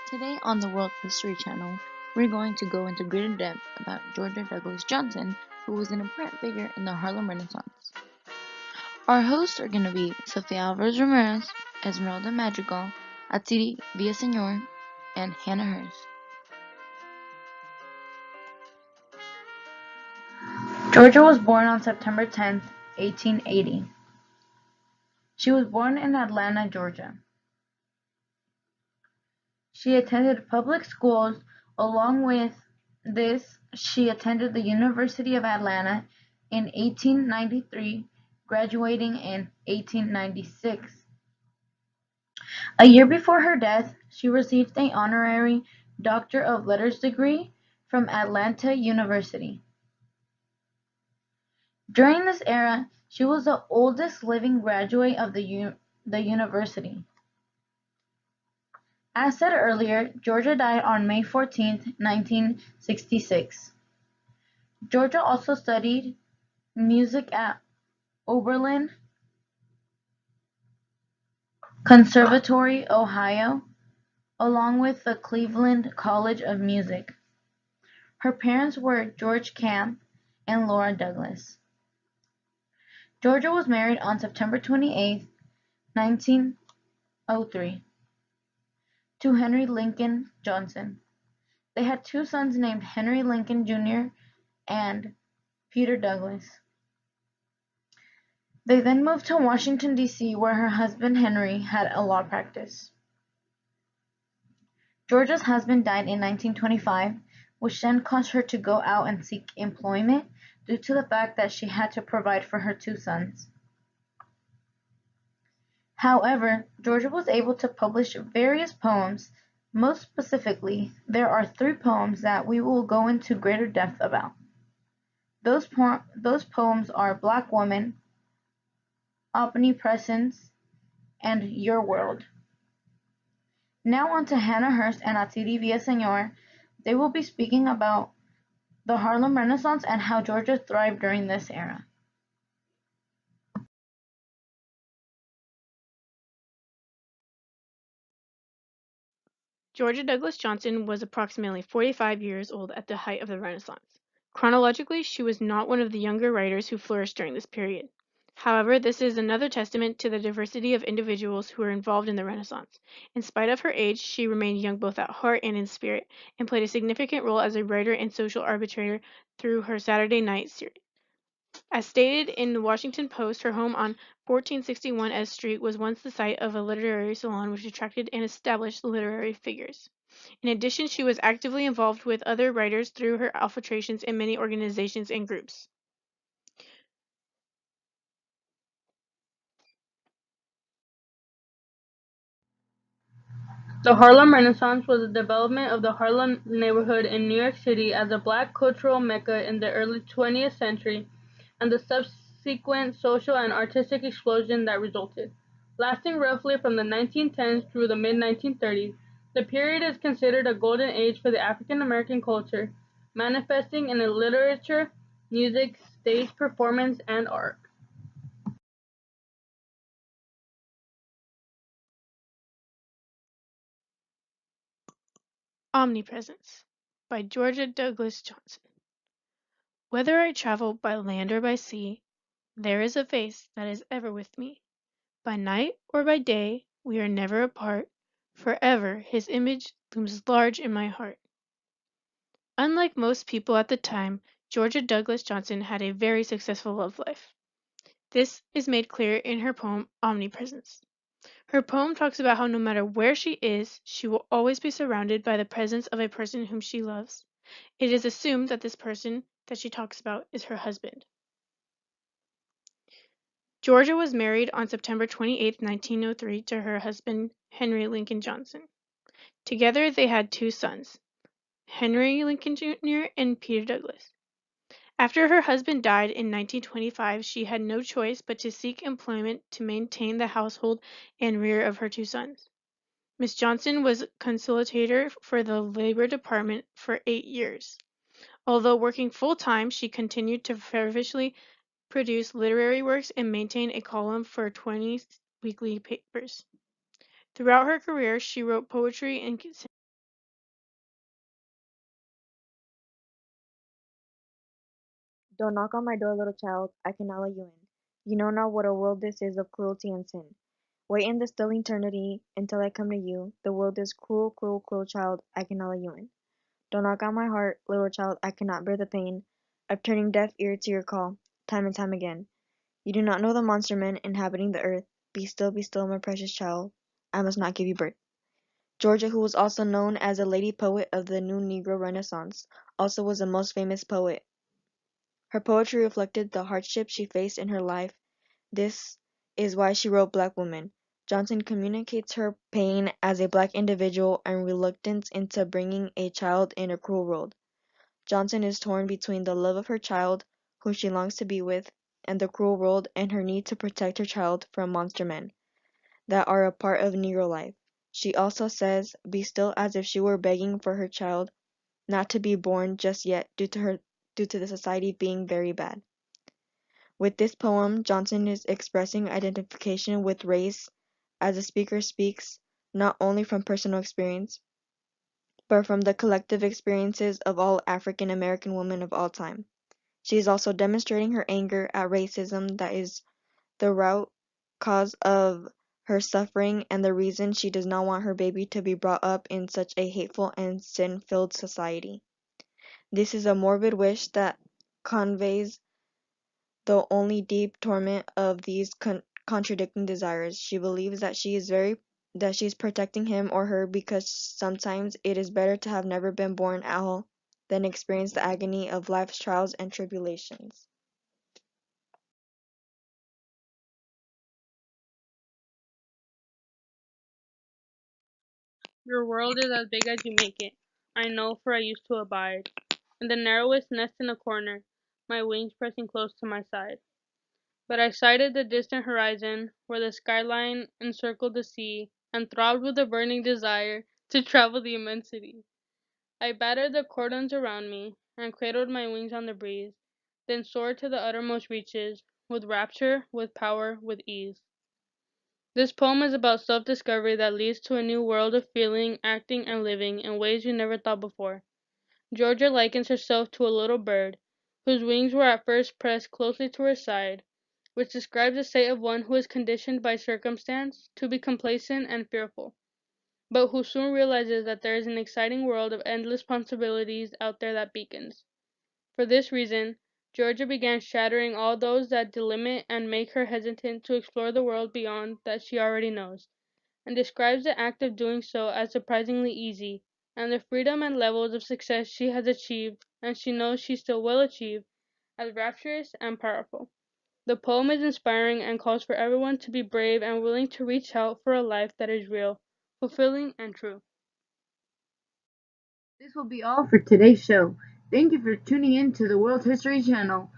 Today on the World History Channel, we're going to go into greater depth about Georgia Douglas Johnson, who was an important figure in the Harlem Renaissance. Our hosts are going to be Sofia Alvarez Ramirez, Esmeralda Madrigal, Atiri Villaseñor, and Hannah Hurst. Georgia was born on September 10, 1880. She was born in Atlanta, Georgia. She attended public schools. Along with this, she attended the University of Atlanta in 1893, graduating in 1896. A year before her death, she received an honorary Doctor of Letters degree from Atlanta University. During this era, she was the oldest living graduate of the university. As said earlier, Georgia died on May 14, 1966. Georgia also studied music at Oberlin Conservatory, Ohio, along with the Cleveland College of Music. Her parents were George Camp and Laura Douglas. Georgia was married on September 28, 1903, to Henry Lincoln Johnson. They had two sons named Henry Lincoln Jr. and Peter Douglas. They then moved to Washington, D.C., where her husband Henry had a law practice. Georgia's husband died in 1925, which then caused her to go out and seek employment due to the fact that she had to provide for her two sons. However, Georgia was able to publish various poems. Most specifically, there are three poems that we will go into greater depth about. Those poems are Black Woman, Omnipresence, and Your World. Now on to Hannah Hurst and Atiri Villaseñor. They will be speaking about the Harlem Renaissance and how Georgia thrived during this era. Georgia Douglas Johnson was approximately 45 years old at the height of the Renaissance. Chronologically, she was not one of the younger writers who flourished during this period. However, this is another testament to the diversity of individuals who were involved in the Renaissance. In spite of her age, she remained young both at heart and in spirit, and played a significant role as a writer and social arbitrator through her Saturday Night series. As stated in the Washington Post, her home on 1461 S Street was once the site of a literary salon which attracted and established literary figures. In addition, she was actively involved with other writers through her infiltrations in many organizations and groups. The Harlem Renaissance was the development of the Harlem neighborhood in New York City as a Black cultural mecca in the early 20th century, and the subsequent social and artistic explosion that resulted. Lasting roughly from the 1910s through the mid-1930s, the period is considered a golden age for the African American culture, manifesting in literature, music, stage performance, and art. Omnipresence by Georgia Douglas Johnson. Whether I travel by land or by sea, there is a face that is ever with me. By night or by day, we are never apart. Forever his image looms large in my heart. Unlike most people at the time, Georgia Douglas Johnson had a very successful love life. This is made clear in her poem Omnipresence. Her poem talks about how no matter where she is, she will always be surrounded by the presence of a person whom she loves. It is assumed that this person that she talks about is her husband. Georgia was married on September 28, 1903 to her husband Henry Lincoln Johnson. Together they had two sons, Henry Lincoln Jr. and Peter Douglas. After her husband died in 1925, she had no choice but to seek employment to maintain the household and rear of her two sons. Miss Johnson was conciliator for the Labor Department for 8 years. Although working full-time, she continued to feverishly produce literary works and maintain a column for 20 weekly papers. Throughout her career, she wrote poetry and Don't knock on my door, little child, I cannot let you in. You know not what a world this is of cruelty and sin. Wait in the still eternity until I come to you. The world is cruel, cruel, cruel, child, I cannot let you in. Don't knock on my heart, little child, I cannot bear the pain of turning deaf ear to your call, time and time again. You do not know the monster men inhabiting the earth. Be still, my precious child. I must not give you birth. Georgia, who was also known as a lady poet of the new Negro Renaissance, also was a most famous poet. Her poetry reflected the hardships she faced in her life. This is why she wrote Black Woman. Johnson communicates her pain as a black individual and reluctance into bringing a child in a cruel world. Johnson is torn between the love of her child, whom she longs to be with, and the cruel world and her need to protect her child from monster men that are a part of Negro life. She also says, be still as if she were begging for her child not to be born just yet due to the society being very bad. With this poem, Johnson is expressing identification with race as the speaker speaks not only from personal experience, but from the collective experiences of all African American women of all time. She is also demonstrating her anger at racism that is the root cause of her suffering and the reason she does not want her baby to be brought up in such a hateful and sin-filled society. This is a morbid wish that conveys the only deep torment of these contradicting desires. She believes that she is protecting him or her because sometimes it is better to have never been born at all than experience the agony of life's trials and tribulations. Your world is as big as you make it. I know, for I used to abide in the narrowest nest in a corner, my wings pressing close to my side. But I sighted the distant horizon, where the skyline encircled the sea, and throbbed with a burning desire to travel the immensity. I battered the cordons around me, and cradled my wings on the breeze, then soared to the uttermost reaches, with rapture, with power, with ease. This poem is about self-discovery that leads to a new world of feeling, acting, and living in ways you never thought before. Georgia likens herself to a little bird, whose wings were at first pressed closely to her side, which describes the state of one who is conditioned by circumstance to be complacent and fearful, but who soon realizes that there is an exciting world of endless possibilities out there that beacons. For this reason, Georgia began shattering all those that delimit and make her hesitant to explore the world beyond that she already knows, and describes the act of doing so as surprisingly easy, and the freedom and levels of success she has achieved, and she knows she still will achieve, as rapturous and powerful. The poem is inspiring and calls for everyone to be brave and willing to reach out for a life that is real, fulfilling, and true. This will be all for today's show. Thank you for tuning in to the World History Channel.